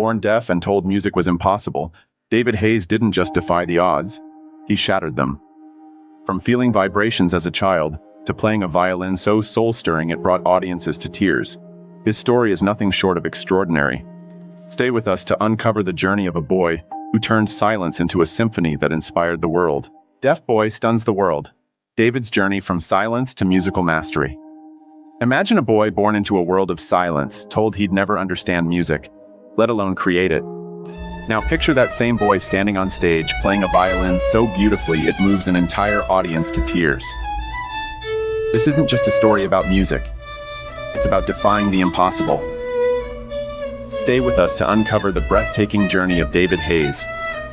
Born deaf and told music was impossible, David Hayes didn't just defy the odds, he shattered them. From feeling vibrations as a child, to playing a violin so soul-stirring it brought audiences to tears, his story is nothing short of extraordinary. Stay with us to uncover the journey of a boy who turned silence into a symphony that inspired the world. Deaf Boy Stuns the World. David's journey from silence to musical mastery. Imagine a boy born into a world of silence, told he'd never understand music, let alone create it. Now picture that same boy standing on stage, playing a violin so beautifully it moves an entire audience to tears. This isn't just a story about music. It's about defying the impossible. Stay with us to uncover the breathtaking journey of David Hayes,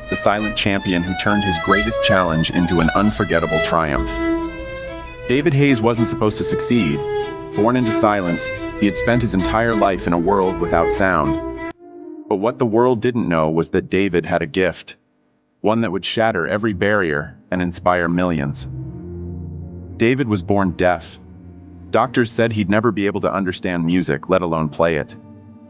the silent champion who turned his greatest challenge into an unforgettable triumph. David Hayes wasn't supposed to succeed. Born into silence, he had spent his entire life in a world without sound. But what the world didn't know was that David had a gift, one that would shatter every barrier and inspire millions. David was born deaf. Doctors said he'd never be able to understand music, let alone play it.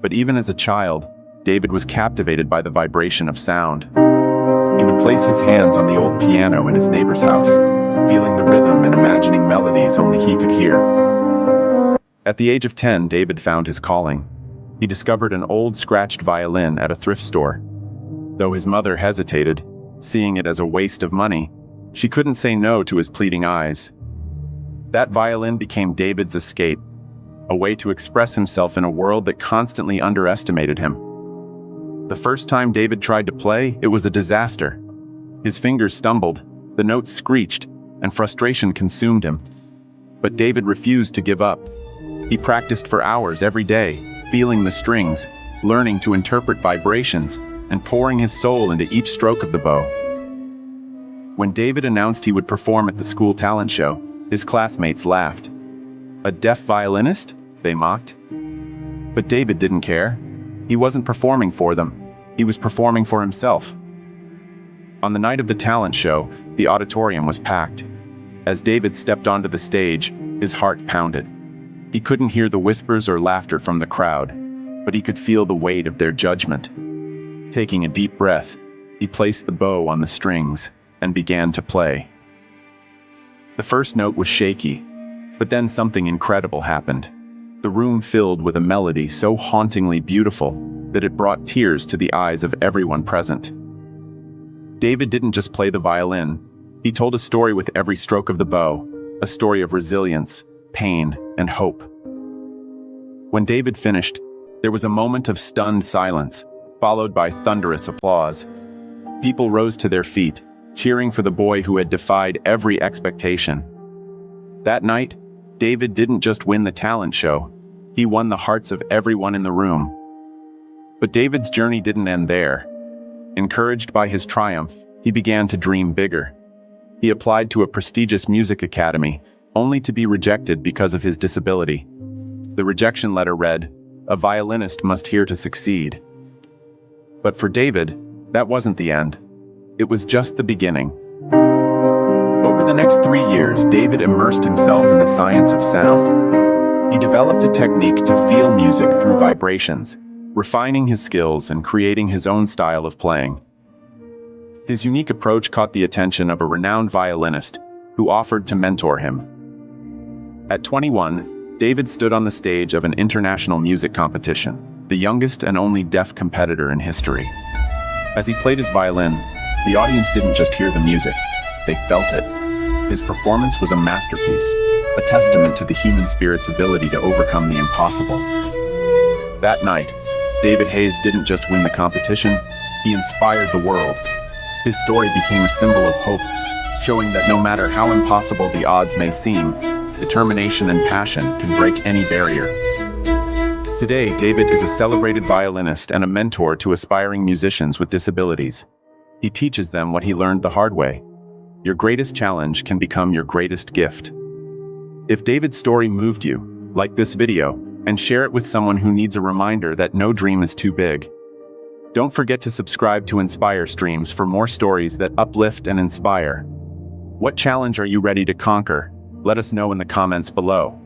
But even as a child, David was captivated by the vibration of sound. He would place his hands on the old piano in his neighbor's house, feeling the rhythm and imagining melodies only he could hear. At the age of 10, David found his calling. He discovered an old scratched violin at a thrift store. Though his mother hesitated, seeing it as a waste of money, she couldn't say no to his pleading eyes. That violin became David's escape, a way to express himself in a world that constantly underestimated him. The first time David tried to play, it was a disaster. His fingers stumbled, the notes screeched, and frustration consumed him. But David refused to give up. He practiced for hours every day, feeling the strings, learning to interpret vibrations, and pouring his soul into each stroke of the bow. When David announced he would perform at the school talent show, his classmates laughed. A deaf violinist? They mocked. But David didn't care. He wasn't performing for them. He was performing for himself. On the night of the talent show, the auditorium was packed. As David stepped onto the stage, his heart pounded. He couldn't hear the whispers or laughter from the crowd, but he could feel the weight of their judgment. Taking a deep breath, he placed the bow on the strings and began to play. The first note was shaky, but then something incredible happened. The room filled with a melody so hauntingly beautiful that it brought tears to the eyes of everyone present. David didn't just play the violin. He told a story with every stroke of the bow, a story of resilience, pain, and hope. When David finished, there was a moment of stunned silence, followed by thunderous applause. People rose to their feet, cheering for the boy who had defied every expectation. That night, David didn't just win the talent show, he won the hearts of everyone in the room. But David's journey didn't end there. Encouraged by his triumph, he began to dream bigger. He applied to a prestigious music academy, only to be rejected because of his disability. The rejection letter read, "A violinist must hear to succeed." But for David, that wasn't the end. It was just the beginning. Over the next 3 years, David immersed himself in the science of sound. He developed a technique to feel music through vibrations, refining his skills and creating his own style of playing. His unique approach caught the attention of a renowned violinist who offered to mentor him. At 21, David stood on the stage of an international music competition, the youngest and only deaf competitor in history. As he played his violin, the audience didn't just hear the music, they felt it. His performance was a masterpiece, a testament to the human spirit's ability to overcome the impossible. That night, David Hayes didn't just win the competition, he inspired the world. His story became a symbol of hope, showing that no matter how impossible the odds may seem, determination and passion can break any barrier. Today, David is a celebrated violinist and a mentor to aspiring musicians with disabilities. He teaches them what he learned the hard way. Your greatest challenge can become your greatest gift. If David's story moved you, like this video and share it with someone who needs a reminder that no dream is too big. Don't forget to subscribe to InspireStreams for more stories that uplift and inspire. What challenge are you ready to conquer? Let us know in the comments below.